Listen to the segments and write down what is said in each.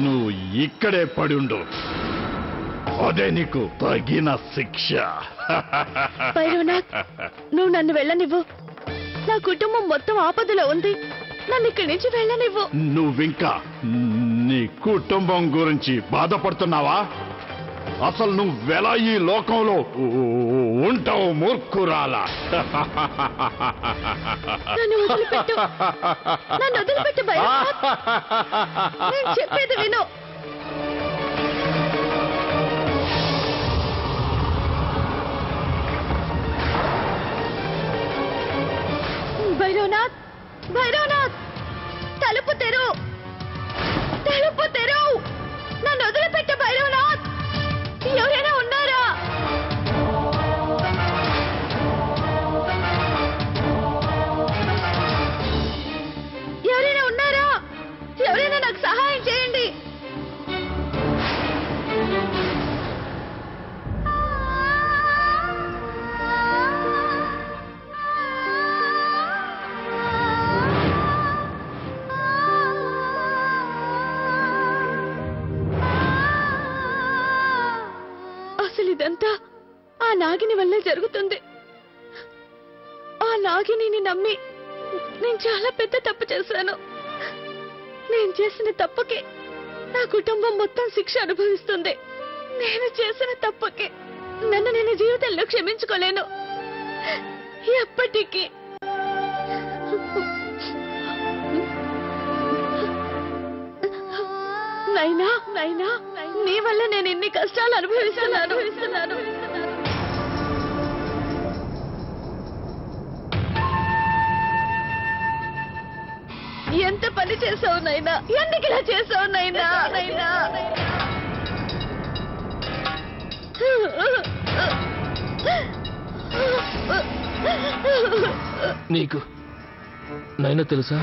నువ్వు ఇక్కడే పడుండు, అదే నీకు తగిన శిక్ష. భైరవనాథ్, నువ్వు నన్ను వెళ్ళనివ్వు. నా కుటుంబం మొత్తం ఆపదలో ఉంది. నన్ను ఇక్కడి నుంచి వెళ్ళనివ్వు. నువ్వింకా నీ కుటుంబం గురించి బాధపడుతున్నావా? అసలు నువ్వెలా ఈ లోకంలో ఉంటావు మూర్ఖురాలా? నన్ను వదిలిపెట్టు, నన్ను వదిలిపెట్టు భైరవనాథ్. నేను చెప్పేది విను. భైరవనాథ్, భైరవనాథ్, తలుపు తెరు, తలుపు తెరు. నన్ను వదిలిపెట్టు భైరవనాథ్. ఎవరైనా ఉన్నారా? ఎవరైనా ఉన్నారా? ఎవరైనా నాకు సహాయం చేయండి. ఇదంతా ఆ నాగిని వల్లే జరుగుతుంది. ఆ నాగిని నమ్మి నేను చాలా పెద్ద తప్పు చేశాను. నేను చేసిన తప్పుకి నా కుటుంబం మొత్తం శిక్ష అనుభవిస్తుంది. నేను చేసిన తప్పుకి నన్ను నేను జీవితంలో క్షమించుకోలేను ఎప్పటికీ. నైనా, నైనా, నీ వల్ల నేను ఇన్ని కష్టాలు అనుభవిస్తున్నాను. ఎంత పని చేసావు నైనా? ఎందుకు ఇలా చేసావు నైనా? నైనా, నీకు నైనా తెలుసా?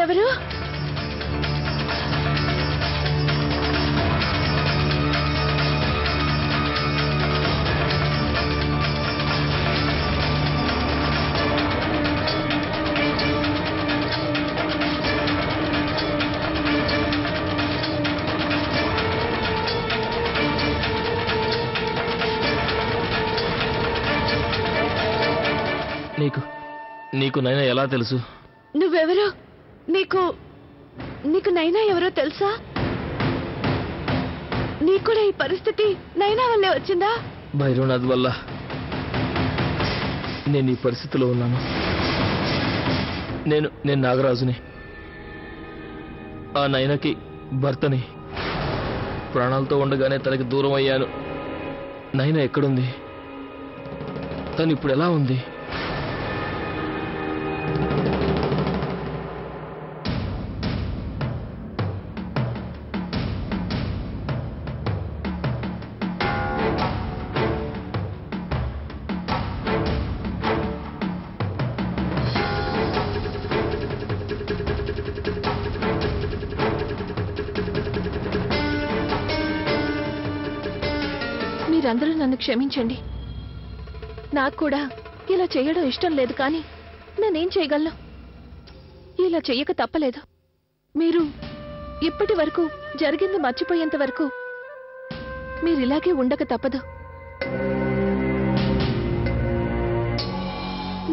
ఎవరు? నీకు నైనా ఎలా తెలుసు? నువ్వెవరు? నీకు నైనా ఎవరో తెలుసా? నీకు కూడా ఈ పరిస్థితి నైనా వల్లే వచ్చిందా? భైరవనాథ్ వల్ల నేను ఈ పరిస్థితిలో ఉన్నాను. నేను నాగరాజుని, ఆ నైనాకి భర్తని. ప్రాణాలతో ఉండగానే తనకి దూరం అయ్యాను. నైనా ఎక్కడుంది? తను ఇప్పుడు ఎలా ఉంది? మీరందరూ నన్ను క్షమించండి. నాకు కూడా ఇలా చేయడం ఇష్టం లేదు, కానీ నేనేం చేయగలను? ఇలా చెయ్యక తప్పలేదు. మీరు ఇప్పటి వరకు జరిగింది మర్చిపోయేంత వరకు మీరు ఇలాగే ఉండక తప్పదు.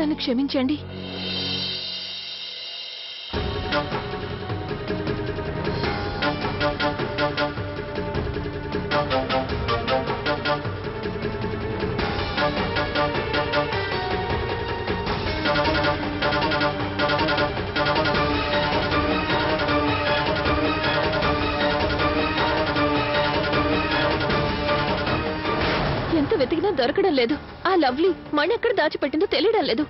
నన్ను క్షమించండి. ఎంత వెతికినా దొరకడం లేదు. ఆ లవ్లీ మణి ఎక్కడ దాచిపెట్టిందో తెలియడం లేదు.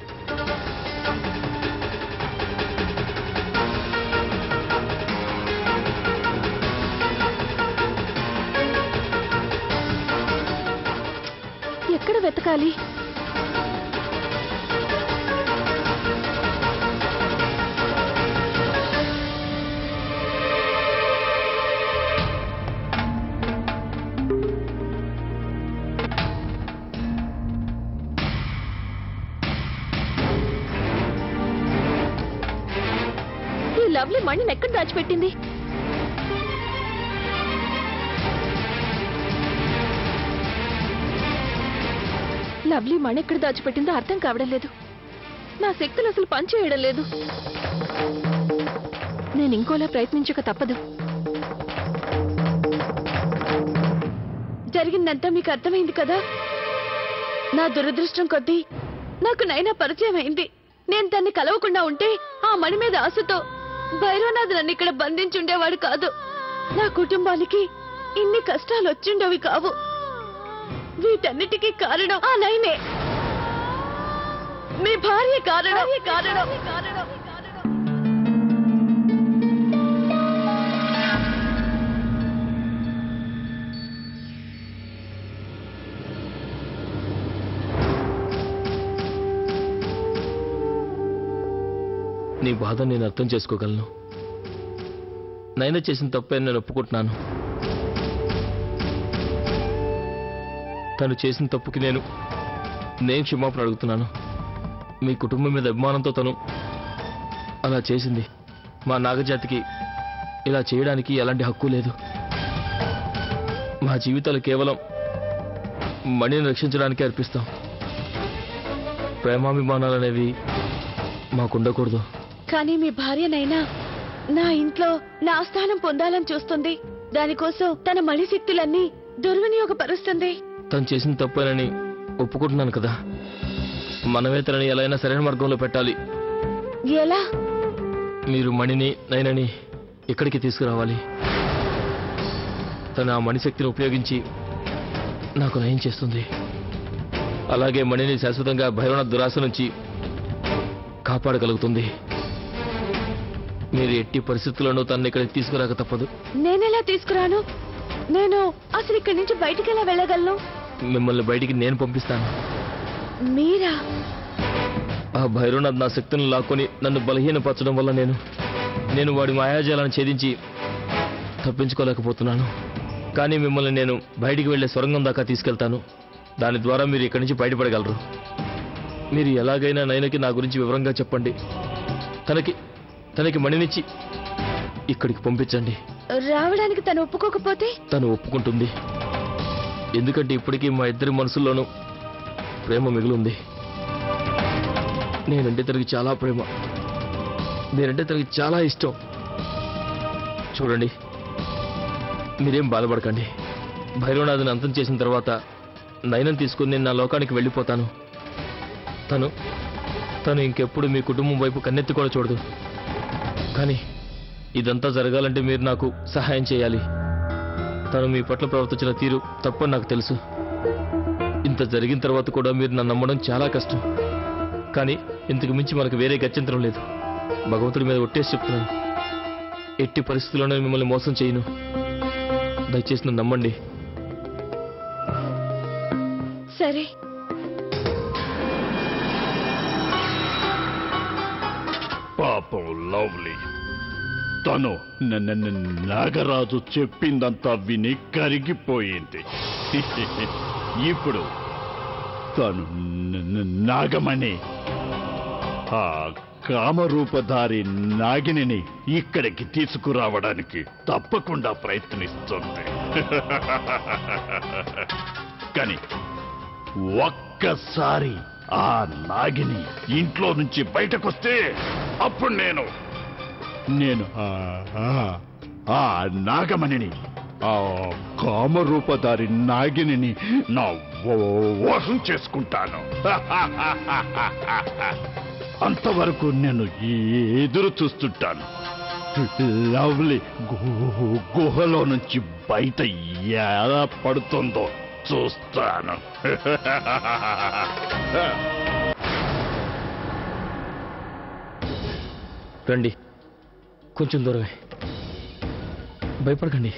ఎక్కడ వెతకాలి? లవ్లీ మణిని ఎక్కడ దాచిపెట్టింది? లవ్లీ మణి ఎక్కడ దాచిపెట్టిందో అర్థం కావడం లేదు. నా శక్తులు అసలు పనిచేయడం లేదు. నేను ఇంకోలా ప్రయత్నించక తప్పదు. జరిగిందంతా మీకు అర్థమైంది కదా? నా దురదృష్టం కొద్దీ నాకు నైనా పరిచయం అయింది. నేను తన్ని కలవకుండా ఉంటే ఆ మణి మీద ఆశతో భైరవనాథ్ నన్ను ఇక్కడ బంధించుండేవాడు కాదు. నా కుటుంబానికి ఇన్ని కష్టాలు వచ్చిండేవి కావు. వీటన్నిటికీ కారణం ఆ నైనే. మీ భార్య కారణం. నీ బాధ నేను అర్థం చేసుకోగలను. నైనా చేసిన తప్పే నేను ఒప్పుకుంటున్నాను. తను చేసిన తప్పుకి నేను క్షమాపణ అడుగుతున్నాను. మీ కుటుంబం మీద అభిమానంతో తను అలా చేసింది. మా నాగజాతికి ఇలా చేయడానికి ఎలాంటి హక్కు లేదు. మా జీవితాలు కేవలం మణిని రక్షించడానికి అర్పిస్తాం. ప్రేమాభిమానాలు అనేవి మాకుండకూడదు. కానీ మీ భార్యనైనా నా ఇంట్లో నా స్థానం పొందాలని చూస్తుంది. దానికోసం తన మణిశక్తులన్నీ దుర్వినియోగపరుస్తుంది. తను చేసిన తప్పేనని ఒప్పుకుంటున్నాను కదా. మనమే తనని ఎలా అయినా సరైన మార్గంలో పెట్టాలి. ఎలా? మీరు మణిని నైనని ఇక్కడికి తీసుకురావాలి. తను ఆ మణిశక్తిని ఉపయోగించి నాకు నయం చేస్తుంది. అలాగే మణిని శాశ్వతంగా భైరవనాథ్ దురాశ నుంచి కాపాడగలుగుతుంది. మీరు ఎట్టి పరిస్థితుల్లోనూ తనని ఇక్కడికి తీసుకురాక తప్పదు. నేనెలా తీసుకురాను? నేను అసలు ఇక్కడి నుంచి బయటికి ఎలా వెళ్ళగలను? మిమ్మల్ని బయటికి నేను పంపిస్తాను. మీరా? ఆ భైరవనాథ్ నా శక్తిని లాక్కొని నన్ను బలహీనపరచడం వల్ల నేను వాడి మాయాజాలను ఛేదించి తప్పించుకోలేకపోతున్నాను. కానీ మిమ్మల్ని నేను బయటికి వెళ్లే సొరంగం దాకా తీసుకెళ్తాను. దాని ద్వారా మీరు ఇక్కడి నుంచి బయటపడగలరు. మీరు ఎలాగైనా నైనకి నా గురించి వివరంగా చెప్పండి. తనకి మణినిచ్చి ఇక్కడికి పంపించండి. రావడానికి తను ఒప్పుకోకపోతే? తను ఒప్పుకుంటుంది. ఎందుకంటే ఇప్పటికీ మా ఇద్దరి మనసుల్లోనూ ప్రేమ మిగిలింది. నేనంటే తనకి చాలా ప్రేమ. నేనంటే తనకి చాలా ఇష్టం. చూడండి, మీరేం బాధపడకండి. భైరవనాథ్ని అంతం చేసిన తర్వాత నైనం తీసుకుని నేను నా లోకానికి వెళ్ళిపోతాను. తను ఇంకెప్పుడు మీ కుటుంబం వైపు కన్నెత్తి కూడా చూడదు. కానీ ఇదంతా జరగాలంటే మీరు నాకు సహాయం చేయాలి. తను మీ పట్ల ప్రవర్తించిన తీరు తప్పని నాకు తెలుసు. ఇంత జరిగిన తర్వాత కూడా మీరు నన్ను నమ్మడం చాలా కష్టం. కానీ ఇంతకు మించి మనకు వేరే గత్యంతరం లేదు. భగవంతుడి మీద ఒట్టేసి చెప్తున్నాను, ఎట్టి పరిస్థితుల్లోనే మిమ్మల్ని మోసం చేయను. దయచేసి నన్ను నమ్మండి. సరే. పాపం లవ్లీ. తను నాగరాజు చెప్పిందంతా విని కరిగిపోయింది. ఇప్పుడు తను నాగమణి ఆ కామరూపధారి నాగిని ఇక్కడికి తీసుకురావడానికి తప్పకుండా ప్రయత్నిస్తుంది. కానీ ఒక్కసారి ఆ నాగిని ఇంట్లో నుంచి బయటకొస్తే అప్పుడు నేను ఆ నాగమణిని, ఆ కామరూపధారి నాగిని నా వశం చేసుకుంటాను. అంతవరకు నేను ఎదురు చూస్తుంటాను. లవ్లీ గుహలో నుంచి బయట ఎలా పడుతుందో చూస్తాను. రండి, కొంచెం దూరమే. భయపడకండి.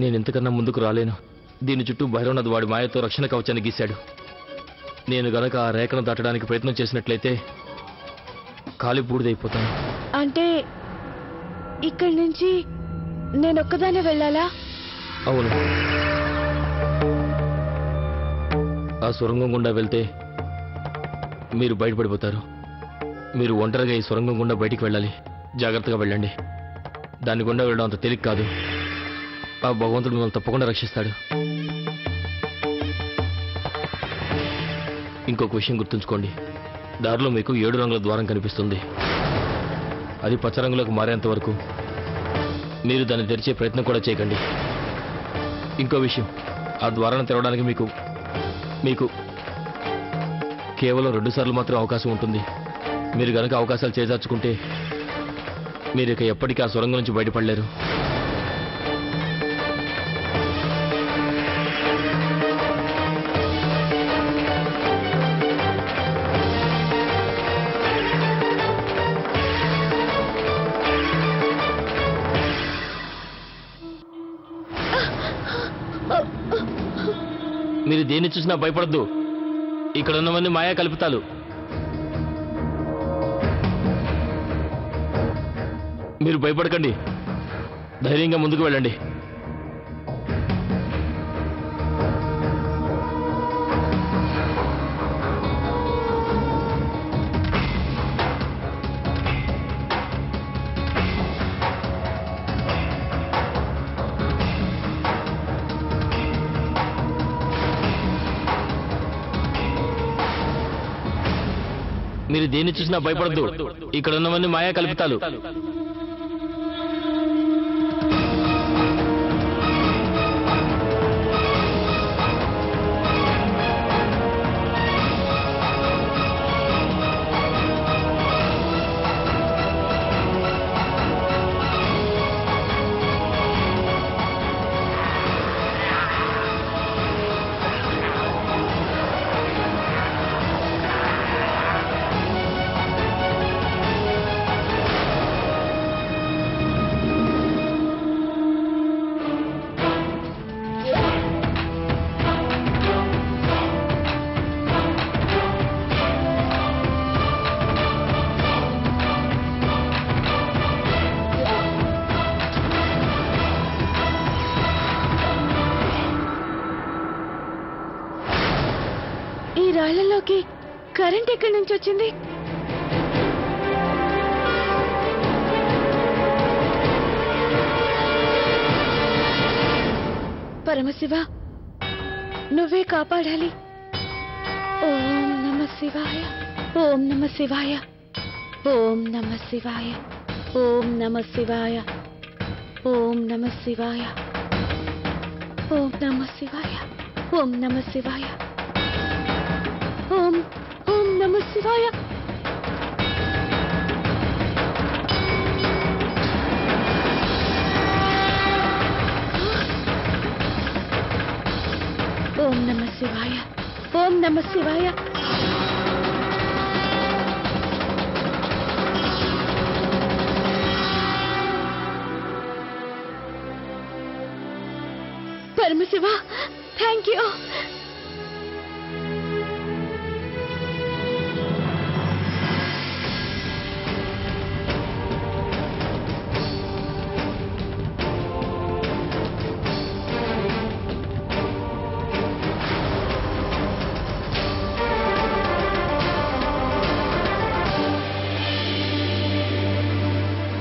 నేను ఇంతకన్నా ముందుకు రాలేను. దీని చుట్టూ భైరవనాథ్ వాడి మాయతో రక్షణ కవచాన్ని గీశాడు. నేను గనక ఆ రేఖను దాటడానికి ప్రయత్నం చేసినట్లయితే కాలి బూడిదైపోతాను. అంటే ఇక్కడి నుంచి నేనొక్కదానే వెళ్ళాలా? అవును. ఆ సొరంగం గుండా వెళ్తే మీరు బయటపడిపోతారు. మీరు ఒంటరిగా ఈ సొరంగం గుండా బయటికి వెళ్ళాలి. జాగ్రత్తగా వెళ్ళండి. దాని గుండా వెళ్ళడం అంత తేలిక కాదు. ఆ భగవంతుడు మిమ్మల్ని తప్పకుండా రక్షిస్తాడు. ఇంకొక విషయం గుర్తుంచుకోండి. దారిలో మీకు 7 రంగుల ద్వారం కనిపిస్తుంది. అది పచ్చ రంగులోకి మారేంత వరకు మీరు దాన్ని తెరిచే ప్రయత్నం కూడా చేయకండి. ఇంకో విషయం, ఆ ద్వారాన్ని తెరవడానికి మీకు కేవలం 2 సార్లు మాత్రం అవకాశం ఉంటుంది. మీరు గనక అవకాశాలు చేజార్చుకుంటే మీరు ఇక ఎప్పటికీ ఆ సొరంగం నుంచి బయటపడలేరు. మీరు దేన్ని చూసినా భయపడద్దు. ఇక్కడ ఉన్నవన్నీ మాయా కల్పితాలు. మీరు భయపడకండి. ధైర్యంగా ముందుకు వెళ్ళండి. మీరు దేన్ని చూసినా భయపడద్దు. ఇక్కడ ఉన్నవన్నీ మాయా కల్పితాలు. ఈ రాళ్లలోకి కరెంట్ ఎక్కడి నుంచి వచ్చింది? పరమశివ, నువ్వే కాపాడాలి. ఓం నమః శివాయ, ఓం నమః శివాయ, ఓం నమః శివాయ, ఓం నమః శివాయ, ఓం నమః శివాయ, ఓం నమః శివాయ, ఓం నమః శివాయ, ఓం నమః శివాయ. ఓం నమః శివాయ, ఓం నమః శివాయ. Paramashiva, thank you.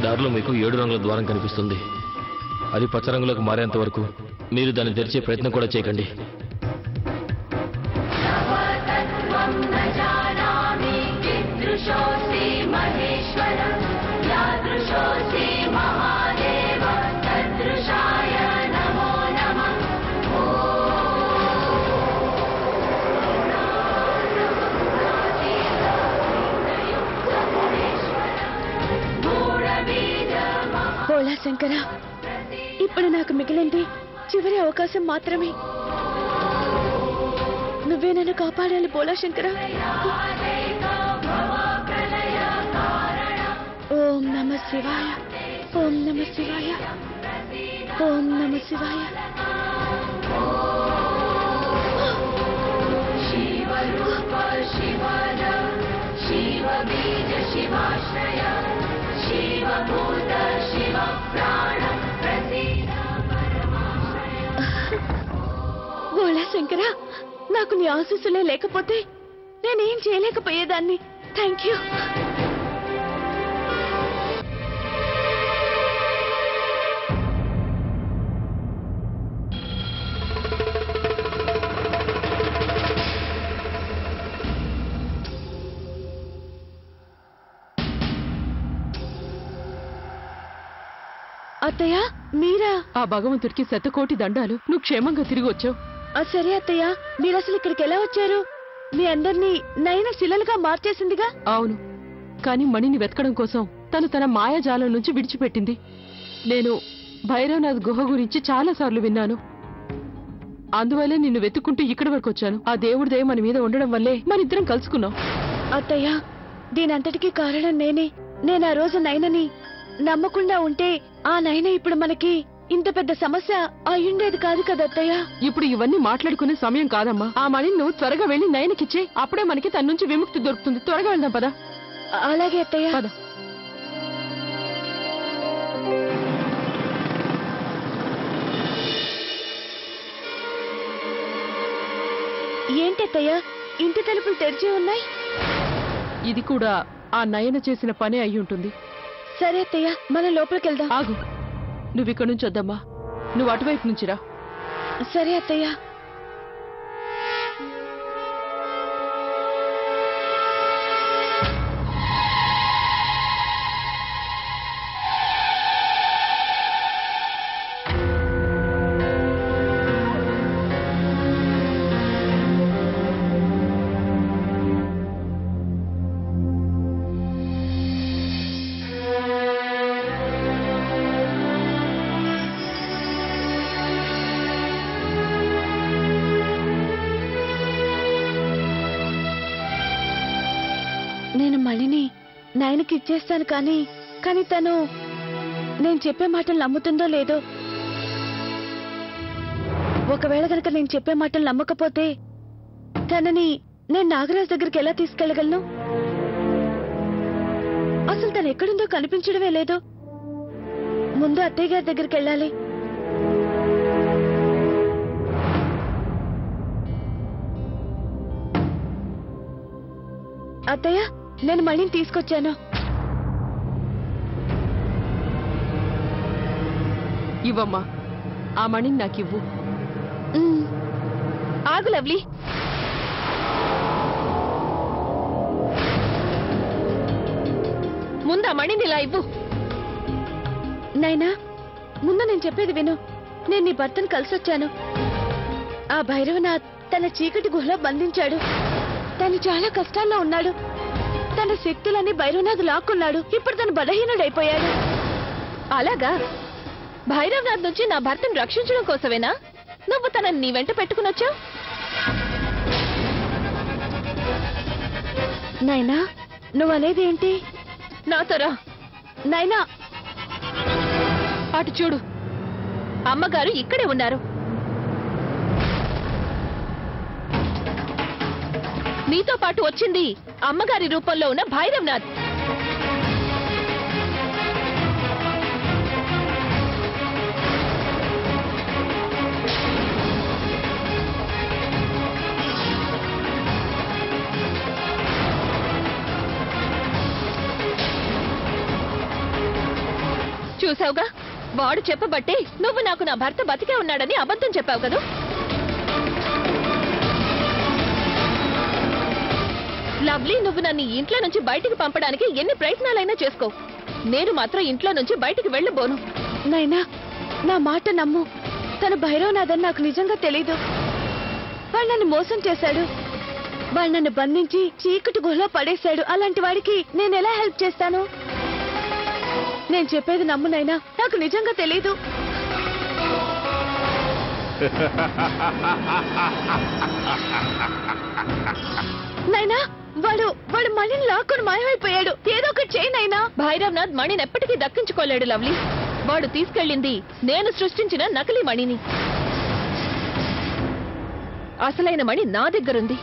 దారిలో మీకు 7 రంగుల ద్వారం కనిపిస్తుంది. అది పచ్చ రంగులోకి మారేంత వరకు మీరు దాన్ని తెరిచే ప్రయత్నం కూడా చేయకండి. భోళా శంకర, ఇప్పుడు నాకు మిగిలింది చివరి అవకాశం మాత్రమే. నువ్వే నన్ను కాపాడాలి భోళా శంకర. ఓం నమః శివాయ, ఓం నమః శివాయ, ఓం నమః శివాయ. శివరూప శివద, శివబీజ శివాశ్రయ, శివభూత శివ ప్రాణ ప్రసీద పరమాశ్రయ. భోళా శంకర, నాకు నీ ఆశీస్సులే లేకపోతే నేనేం చేయలేకపోయేదాన్ని. Thank you. అత్తయ్య, మీరా? ఆ భగవంతుడికి శతకోటి దండాలు. నువ్వు క్షేమంగా తిరిగి వచ్చావు. సరే అత్తయ్య, మీరు అసలు ఇక్కడికి ఎలా వచ్చారు? మీ అందరినీ నైనా శిలలుగా మార్చేసిందిగా. అవును, కాని మణిని వెతకడం కోసం తను తన మాయాజాలం నుంచి విడిచిపెట్టింది. నేను భైరవనాథ్ గుహ గురించి చాలా సార్లు విన్నాను. అందువల్లే నిన్ను వెతుక్కుంటూ ఇక్కడి వరకు వచ్చాను. ఆ దేవుడి దయ మన మీద ఉండడం వల్లే మనిద్దరం కలుసుకున్నాం. అత్తయ్య, దీనంతటికీ కారణం నేనే. నేను ఆ రోజు నైనని నమ్మకుండా ఉంటే ఆ నైన ఇప్పుడు మనకి ఇంత పెద్ద సమస్య అయ్యుండేది కాదు కదా అత్తయ్య. ఇప్పుడు ఇవన్నీ మాట్లాడుకునే సమయం కాదమ్మా. ఆ మణిని నువ్వు త్వరగా వెళ్లి నయనకిచ్చే, అప్పుడే మనకి తన నుంచి విముక్తి దొరుకుతుంది. త్వరగా వెళ్దాం పద. అలాగే అత్తయ్య. పద. ఏంటి అత్తయ్య, ఇంటి తలుపులు తెరిచి ఉన్నాయి? ఇది కూడా ఆ నయన చేసిన పనే అయి ఉంటుంది. సరే అత్తయ్య, మనం లోపలికి వెళ్దాం. ఆగు, నువ్వు ఇక్కడి నుంచి వద్దమ్మా. నువ్వు అటువైపు నుంచి రా. సరే అత్తయ్య. నేను మళ్ళీని నాయనకి ఇచ్చేస్తాను, కానీ తను నేను చెప్పే మాటలు నమ్ముతుందో లేదో. ఒకవేళ కనుక నేను చెప్పే మాటలు నమ్మకపోతే తనని నేను నాగరాజ్ దగ్గరికి ఎలా తీసుకెళ్లగలను? అసలు తను ఎక్కడుందో కనిపించడమే లేదు. ముందు అత్తయ్య గారి దగ్గరికి వెళ్ళాలి. అత్తయ్య, నేను మళ్ళీని తీసుకొచ్చాను. ఇవ్వమ్మా, ఆ మణిని నాకివ్వు. ఆగు లవ్లీ. ముందు ఆ మణిని ఇలా ఇవ్వు. నైనా, ముందు నేను చెప్పేది విను. నేను నీ భర్తను కలిసొచ్చాను. ఆ భైరవనాథ్ తన చీకటి గుహలో బంధించాడు. తను చాలా కష్టాల్లో ఉన్నాడు. తన శక్తులన్నీ భైరవనాథ్ లాక్కున్నాడు. ఇప్పుడు తను బలహీనుడైపోయాడు. అలాగా? భైరవనాథ్ నుంచి నా భర్తను రక్షించడం కోసమేనా నువ్వు తనని నీ వెంట పెట్టుకునొచ్చావు? నైనా, నువ్వనేది ఏంటి? నాతో రా. నైనా, అటు చూడు, అమ్మగారు ఇక్కడే ఉన్నారు. నీతో పాటు వచ్చింది అమ్మగారి రూపంలో ఉన్న భైరవనాథ్. చూసావుగా, వాడు చెప్పబట్టే నువ్వు నాకు నా భర్త బతికే ఉన్నాడని అబద్ధం చెప్పావు కదా. లవ్లీ, నువ్వు నన్ను ఇంట్లో నుంచి బయటికి పంపడానికి ఎన్ని ప్రయత్నాలైనా చేసుకో, నేను మాత్రం ఇంట్లో నుంచి బయటికి వెళ్ళబోను. నైనా, నా మాట నమ్ము. తను భైరవనాథన్ నాకు నిజంగా తెలీదు. వాడు నన్ను మోసం చేశాడు. వాడు నన్ను బంధించి చీకటి గుహలో పడేశాడు. అలాంటి వాడికి నేను ఎలా హెల్ప్ చేస్తాను? నేను చెప్పేది నమ్ము నైనా, నాకు నిజంగా తెలీదు. నైనా, వాడు మణిని లాక్కుని మాయమైపోయాడు. ఏదో ఒకటి చేయి నైనా. భైరవనాథ్ మణిని ఎప్పటికీ దక్కించుకోలేడు లవ్లీ. వాడు తీసుకెళ్ళింది నేను సృష్టించిన నకిలీ మణిని. అసలైన మణి నా దగ్గరుంది.